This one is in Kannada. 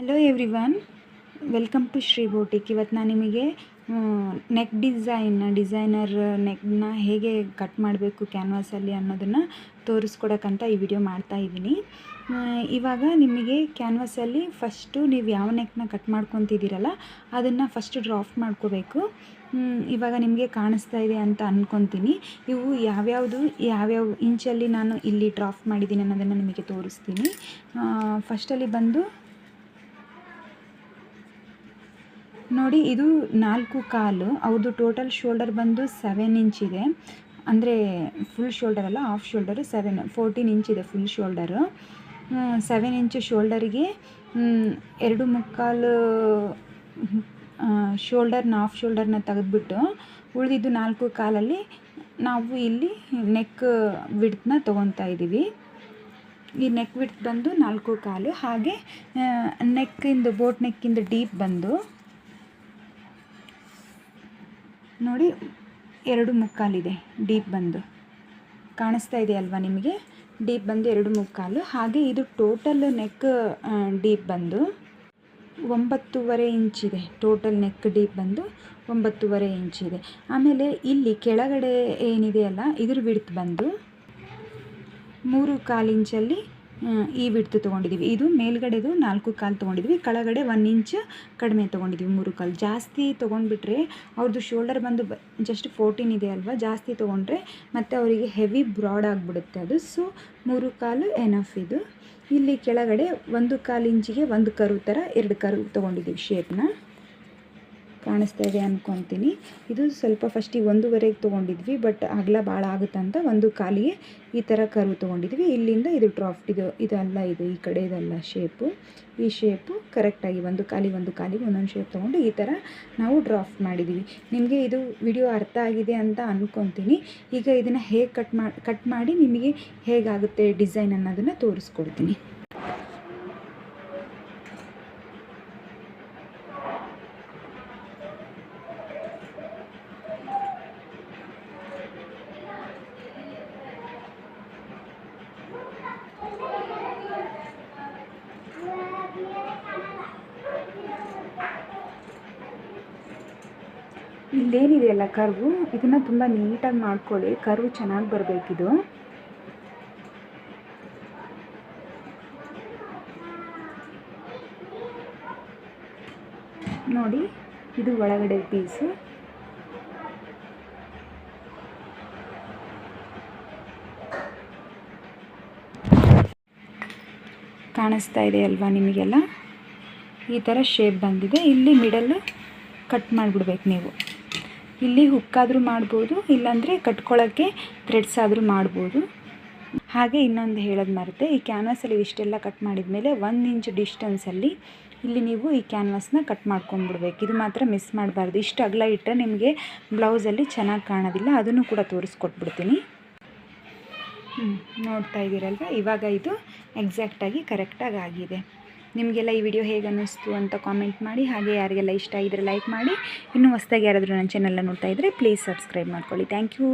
Hello everyone, welcome to Shri boutique. ಇವತ್ತು ನಾನು ನಿಮಗೆ ನೆಕ್ ಡಿಸೈನರ್ ನೆಕ್ನ ಹೇಗೆ ಕಟ್ ಮಾಡಬೇಕು ಕ್ಯಾನ್ವಾಸಲ್ಲಿ ಅನ್ನೋದನ್ನು ತೋರಿಸ್ಕೊಡೋಕ್ಕಂತ ಈ ವಿಡಿಯೋ ಮಾಡ್ತಾ ಇದ್ದೀನಿ. ಇವಾಗ ನಿಮಗೆ ಕ್ಯಾನ್ವಾಸಲ್ಲಿ ಫಸ್ಟು ನೀವು ಯಾವ ನೆಕ್ನ ಕಟ್ ಮಾಡ್ಕೊತಿದ್ದೀರಲ್ಲ ಅದನ್ನು ಫಸ್ಟ್ ಡ್ರಾಫ್ಟ್ ಮಾಡ್ಕೋಬೇಕು. ಇವಾಗ ನಿಮಗೆ ಕಾಣಿಸ್ತಾ ಇದೆ ಅಂತ ಅಂದ್ಕೊತೀನಿ. ಇವು ಯಾವ್ಯಾವ ಇಂಚಲ್ಲಿ ನಾನು ಇಲ್ಲಿ ಡ್ರಾಫ್ಟ್ ಮಾಡಿದ್ದೀನಿ ಅನ್ನೋದನ್ನು ನಿಮಗೆ ತೋರಿಸ್ತೀನಿ. ಫಸ್ಟಲ್ಲಿ ಬಂದು ನೋಡಿ, ಇದು 4.25. ಅವ್ರದ್ದು ಟೋಟಲ್ ಶೋಲ್ಡರ್ ಬಂದು 7 ಇಂಚ್ ಇದೆ. ಅಂದರೆ ಫುಲ್ ಶೋಲ್ಡರ್ ಅಲ್ಲ, ಹಾಫ್ ಶೋಲ್ಡರು 14 ಇಂಚ್ ಇದೆ ಫುಲ್ ಶೋಲ್ಡರು. 7 ಇಂಚ್ ಶೋಲ್ಡರಿಗೆ 2.25 ಶೋಲ್ಡರ್ನ ಹಾಫ್ ಶೋಲ್ಡರ್ನ ತೆಗೆದುಬಿಟ್ಟು ಉಳಿದಿದ್ದು 4.25 ನಾವು ಇಲ್ಲಿ ನೆಕ್ ವಿಡ್ತ್ನ ತೊಗೊತಾ ಇದ್ದೀವಿ. ಈ ನೆಕ್ ವಿಡ್ತ್ ಬಂದು 4.25. ಹಾಗೆ ನೆಕ್ಕಿಂದು ಬೋಟ್ ನೆಕ್ಕಿಂದು ಡೀಪ್ ಬಂದು ನೋಡಿ 2.25 ಇದೆ. ಡೀಪ್ ಬಂದು ಕಾಣಿಸ್ತಾ ಇದೆ ಅಲ್ವಾ ನಿಮಗೆ? ಡೀಪ್ ಬಂದು 2.25. ಹಾಗೆ ಇದು ಟೋಟಲ್ ನೆಕ್ ಡೀಪ್ ಬಂದು 9.5 ಇಂಚ್ ಇದೆ. ಟೋಟಲ್ ನೆಕ್ ಡೀಪ್ ಬಂದು 9.5 ಇಂಚ್ ಇದೆ. ಆಮೇಲೆ ಇಲ್ಲಿ ಕೆಳಗಡೆ ಏನಿದೆಯಲ್ಲ ಇದ್ರ ವಿಡ್ತ್ ಬಂದು 3.25 ಇಂಚಲ್ಲಿ ಈ ವಿಡ್ತ್ ತೊಗೊಂಡಿದ್ದೀವಿ. ಇದು ಮೇಲ್ಗಡೆದು 4.25 ತೊಗೊಂಡಿದ್ವಿ, ಕೆಳಗಡೆ 1 ಇಂಚ್ ಕಡಿಮೆ ತೊಗೊಂಡಿದ್ದೀವಿ. 3.25 ಜಾಸ್ತಿ ತೊಗೊಂಡ್ಬಿಟ್ರೆ ಅವ್ರದ್ದು ಶೋಲ್ಡರ್ ಬಂದು ಜಸ್ಟ್ 14 ಇದೆ ಅಲ್ವಾ, ಜಾಸ್ತಿ ತೊಗೊಂಡ್ರೆ ಮತ್ತು ಅವರಿಗೆ ಹೆವಿ ಬ್ರಾಡ್ ಆಗಿಬಿಡುತ್ತೆ ಅದು. ಸೊ 3.25 ಎನಫ್ ಇದು. ಇಲ್ಲಿ ಕೆಳಗಡೆ 1.25 ಇಂಚಿಗೆ ಒಂದು ಕರ್ವ್ ಥರ 2 ಕರ್ವ್ ತೊಗೊಂಡಿದ್ದೀವಿ. ಶೇಪ್ನ ಕಾಣಿಸ್ತಾ ಇದೆ ಅಂದ್ಕೊತೀನಿ. ಇದು ಸ್ವಲ್ಪ ಫಸ್ಟಿಗೆ 1.25 ತೊಗೊಂಡಿದ್ವಿ, ಬಟ್ ಅಗಲ ಭಾಳ ಆಗುತ್ತಂತ 1.25ಗೆ ಈ ಥರ ಕರ್ವ್ ತೊಗೊಂಡಿದ್ವಿ. ಇಲ್ಲಿಂದ ಇದು ಡ್ರಾಫ್ಟ್ ಇದಲ್ಲ, ಇದು ಈ ಕಡೆ ಇದಲ್ಲ ಶೇಪು. ಈ ಶೇಪು ಕರೆಕ್ಟಾಗಿ 1.25 ಒಂದೊಂದು ಶೇಪ್ ತೊಗೊಂಡು ಈ ಥರ ನಾವು ಡ್ರಾಫ್ಟ್ ಮಾಡಿದ್ದೀವಿ. ನಿಮಗೆ ಇದು ವಿಡಿಯೋ ಅರ್ಥ ಆಗಿದೆ ಅಂತ ಅಂದ್ಕೊತೀನಿ. ಈಗ ಇದನ್ನು ಹೇಗೆ ಕಟ್ ಮಾಡಿ ನಿಮಗೆ ಹೇಗಾಗುತ್ತೆ ಡಿಸೈನ್ ಅನ್ನೋದನ್ನು ತೋರಿಸ್ಕೊಡ್ತೀನಿ. ಇಲ್ಲೇನಿದೆಯಲ್ಲ ಕರ್ವು, ಇದನ್ನು ತುಂಬ ನೀಟಾಗಿ ಮಾಡ್ಕೊಳ್ಳಿ. ಕರ್ವ್ ಚೆನ್ನಾಗಿ ಬರಬೇಕಿದು. ನೋಡಿ, ಇದು ಒಳಗಡೆ ಪೀಸು. ಕಾಣಿಸ್ತಾ ಇದೆ ಅಲ್ವಾ ನಿಮಗೆಲ್ಲ? ಈ ಥರ ಶೇಪ್ ಬಂದಿದೆ. ಇಲ್ಲಿ ಮಿಡಲ್ ಕಟ್ ಮಾಡಿಬಿಡ್ಬೇಕು ನೀವು. ಇಲ್ಲಿ ಹುಕ್ಕಾದರೂ ಮಾಡ್ಬೋದು, ಇಲ್ಲಾಂದರೆ ಕಟ್ಕೊಳ್ಳೋಕ್ಕೆ ಥ್ರೆಡ್ಸ್ ಆದರೂ ಮಾಡ್ಬೋದು. ಹಾಗೆ ಇನ್ನೊಂದು ಹೇಳೋದು ಮರೆತೆ, ಈ ಕ್ಯಾನ್ವಾಸಲ್ಲಿ ಇಷ್ಟೆಲ್ಲ ಕಟ್ ಮಾಡಿದ ಮೇಲೆ 1 ಇಂಚ್ ಡಿಸ್ಟೆನ್ಸಲ್ಲಿ ಇಲ್ಲಿ ನೀವು ಈ ಕ್ಯಾನ್ವಾಸ್ನ ಕಟ್ ಮಾಡ್ಕೊಂಡ್ಬಿಡ್ಬೇಕು. ಇದು ಮಾತ್ರ ಮಿಸ್ ಮಾಡಬಾರ್ದು. ಇಷ್ಟು ಅಗಲ ಇಟ್ಟರೆ ನಿಮಗೆ ಬ್ಲೌಸಲ್ಲಿ ಚೆನ್ನಾಗಿ ಕಾಣೋದಿಲ್ಲ. ಅದನ್ನು ಕೂಡ ತೋರಿಸ್ಕೊಟ್ಬಿಡ್ತೀನಿ. ನೋಡ್ತಾ ಇದ್ದೀರಲ್ವ? ಇವಾಗ ಇದು ಎಕ್ಸಾಕ್ಟಾಗಿ ಕರೆಕ್ಟಾಗಿ ಆಗಿದೆ. ನಿಮಗೆಲ್ಲ ಈ ವಿಡಿಯೋ ಹೇಗೆ ಅನ್ನಿಸ್ತು ಅಂತ ಕಾಮೆಂಟ್ ಮಾಡಿ. ಹಾಗೆ ಯಾರಿಗೆಲ್ಲ ಇಷ್ಟ ಆಗಿದ್ರೆ ಲೈಕ್ ಮಾಡಿ. ಇನ್ನೂ ಹೊಸದಾಗಿ ಯಾರಾದರೂ ನನ್ನ ಚಾನಲ್ನ ನೋಡ್ತಾ ಇದ್ದರೆ ಪ್ಲೀಸ್ ಸಬ್ಸ್ಕ್ರೈಬ್ ಮಾಡ್ಕೊಳ್ಳಿ. Thank you.